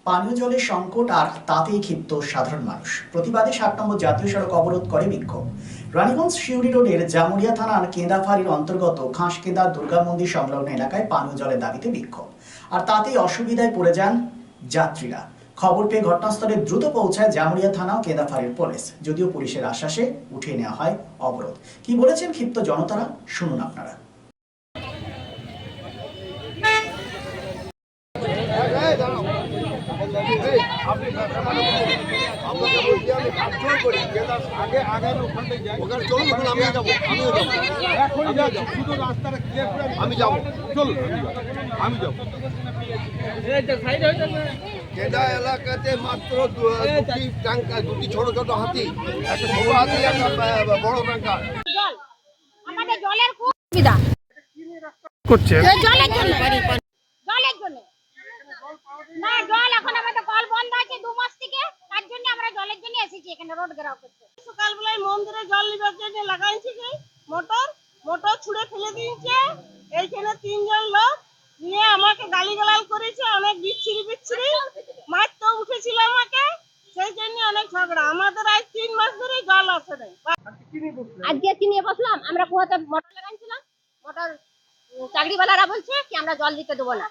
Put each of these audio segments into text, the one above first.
পানীয় জলের সংকট আর তাতেই ক্ষিপ্ত সাধারণ মানুষ। প্রতিবাদে ৭ নম্বর জাতীয় সড়ক অবরোধ করে বিক্ষোভ। রানীগঞ্জ শিউরি রোডের জামুরিয়া থানার কেঁদাফাড়ির অন্তর্গত খাসকেঁদা দুর্গা মন্দির সংলগ্ন এলাকায় পানীয় জলের দাবিতে বিক্ষোভ, আর তাতেই অসুবিধায় পড়ে যান যাত্রীরা। খবর পেয়ে ঘটনাস্থলে দ্রুত পৌঁছায় জামুরিয়া থানা ও কেঁদাফাড়ির পুলিশ, যদিও পুলিশের আশ্বাসে উঠিয়ে নেওয়া হয় অবরোধ। কি বলেছেন ক্ষিপ্ত জনতারা, শুনুন আপনারা। কেদা এলাকাতে মাত্র দুটি ছোট ছোট হাতি, একটা ছোট হাতি, একটা বড় টাঙ্কা। আমাদের জলের খুব সুবিধা করছে জলের জন্য না, জল এখন আমাদের কল বন্ধ আছে 2 মাস থেকে, তার জন্য আমরা জলের জন্য এসেছি এখানে রোড ঘেরাও করতে। সকালবেলায় মন্দিরে জল নিবার জন্য লাগাইছি যে মোটর ছুঁড়ে ফেলে দিয়েছে। এইখানে 3 জন লোক নিয়ে আমাকে গালিগালাজ করেছে, অনেক বিচ্ছিরি মারতেও উঠেছিল আমাকে, সেই জন্য অনেক ঝগড়া। আমাদের আজ 3 মাস ধরে জল আসে নাই। আজকে কি নিয়ে বসলাম, আমরা কুয়াতে মোটর লাগাইছিলাম, মোটর চাকরিওয়ালারা বলছে কি আমরা জল দিতে দেবো না।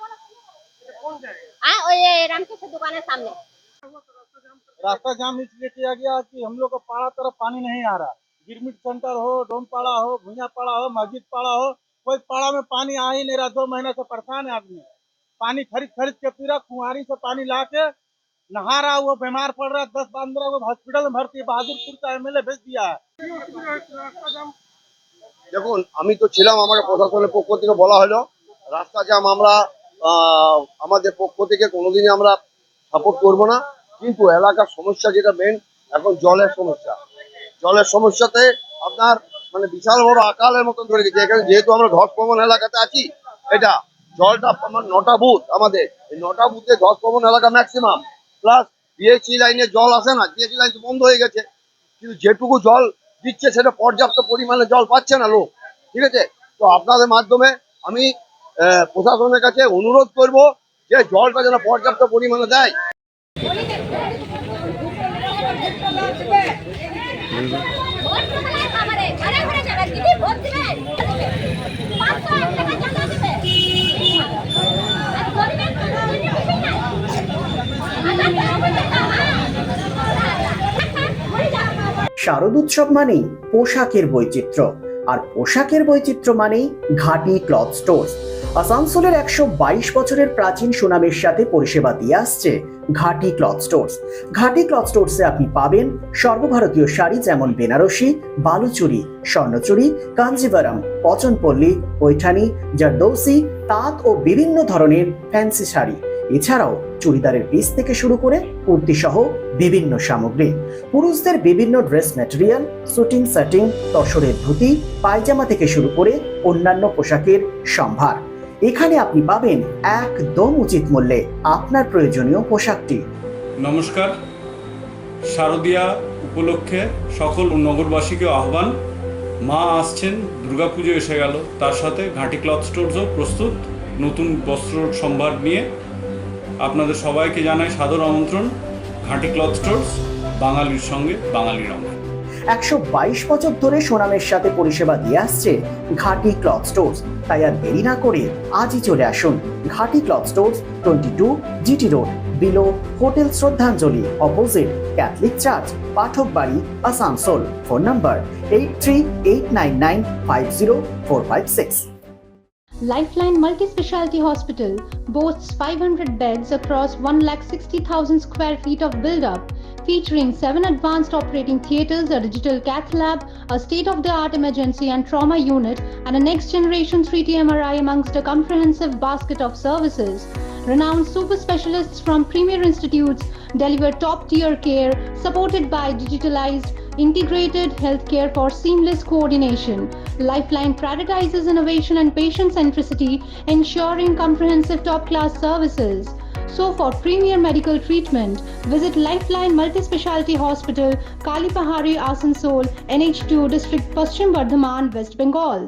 हाँ, ओए रामकृष्ण दुकान है सामने। रास्ता जाम इसलिए किया गया कि हम लोग को पाड़ा तरफ पानी नहीं आ रहा। गिरमिट सेंटर हो, डोमपाड़ा हो, भुइया पाड़ा हो, मस्जिद पाड़ा हो, कोई पाड़ा में पानी आ ही नहीं रहा। 2 महीने से परेशान है आदमी। पानी खरीद के पी रहा, कुंवारी से पानी ला के नहा रहा, वो बीमार पड़ रहा है। 10-15 को हॉस्पिटल में भर्ती, बहादुरपुर का एमएलए भेज दिया है। দেখুন, আমি তো ছিলাম, আমাকে প্রশাসনের পক্ষ থেকে বলা হলো রাস্তা জ্যাম আমরা আমাদের পক্ষ থেকে কোনোদিনই আমরা সাপোর্ট করব না, কিন্তু এলাকার সমস্যা যেটা মেন এখন জলের সমস্যাতে আপনার মানে বিশাল বড় আকালের মতন ধরে গেছে। এখানে যেহেতু আমরা ধস প্রবণ এলাকাতে আছি, এটা জলটা আমার 9টা বুথ, আমাদের এই 9টা বুথে ধস প্রবণ এলাকা ম্যাক্সিমাম, প্লাস বিএসসি লাইনে জল আসে না, বিএসসি লাইন বন্ধ হয়ে গেছে, কিন্তু যেটুকু জল দিচ্ছে সেটা পর্যাপ্ত পরিমাণে জল পাচ্ছে না লোক। ঠিক আছে, তো আপনাদের মাধ্যমে আমি প্রশাসনের কাছে অনুরোধ করব যে জলটা যেন পর্যাপ্ত পরিমাণে দেয়। শারদ উৎসব মানেই পোশাকের বৈচিত্র্য, আর পোশাকের বৈচিত্র্য মানেই ঘাটি ক্লথ স্টোর্স। আসানসোলের 122 বছরের প্রাচীন সুনামের সাথে পরিষেবা দিয়ে আসছে ঘাটি ক্লথ স্টোর্স। ঘাটি ক্লথ স্টোর্সে আপনি পাবেন সর্বভারতীয় শাড়ি, যেমন বেনারসি, বালুচুরি, স্বর্ণচুরি, কাঞ্জিভারাম, পচনপল্লী, পৈঠানি, জারদৌসি, তাঁত ও বিভিন্ন ধরনের ফ্যান্সি শাড়ি। এছাড়াও চুড়িদারের পিস থেকে শুরু করে কুর্তি সহ বিভিন্ন সামগ্রী, পুরুষদের বিভিন্ন ড্রেস ম্যাটেরিয়াল, শুটিং সেটিং, তসরের ধুতি, পায়জামা থেকে শুরু করে অন্যান্য পোশাকের সম্ভার। এখানে আপনি পাবেন একদম উচিত মূল্যে আপনার প্রয়োজনীয় পোশাকটি। নমস্কার, শারদীয়া উপলক্ষে সকল নগরবাসীকে আহ্বান। মা আসছেন, দুর্গাপুজো এসে গেল, তার সাথে ঘাটি ক্লথ স্টোরসও প্রস্তুত নতুন বস্ত্র সম্ভার নিয়ে। আপনাদের সবাইকে জানাই সাদর আমন্ত্রণ। ঘাটি ক্লথ স্টোরস, বাঙালির সঙ্গে বাঙালির রঙ। 122 বছর ধরে সুনামের সাথে পরিষেবা দিয়ে আসছে ঘাটি ক্লথ স্টোরস। তাই আর দেরি না করে আজই চলে আসুন ঘাটি cloth stores, 22 GT road, below hotel শ্রদ্ধাঞ্জলি, অপোজিট ক্যাথলিক চার্চ, পাঠক বাড়ি, Asansol. Phone number 8389950456। Lifeline Multi-Specialty Hospital boasts 500 beds across 160,000 square feet of build-up, featuring 7 advanced operating theatres, a digital cath lab, a state-of-the-art emergency and trauma unit, and a next-generation 3D MRI amongst a comprehensive basket of services. Renowned super specialists from premier institutes deliver top-tier care, supported by digitalized integrated healthcare for seamless coordination. Lifeline prioritizes innovation and patient centricity, ensuring comprehensive top-class services. So for premier medical treatment, visit Lifeline Multi-Specialty Hospital, Kalipahari, Asansol, NH2 District, Paschim Bardhaman, West Bengal.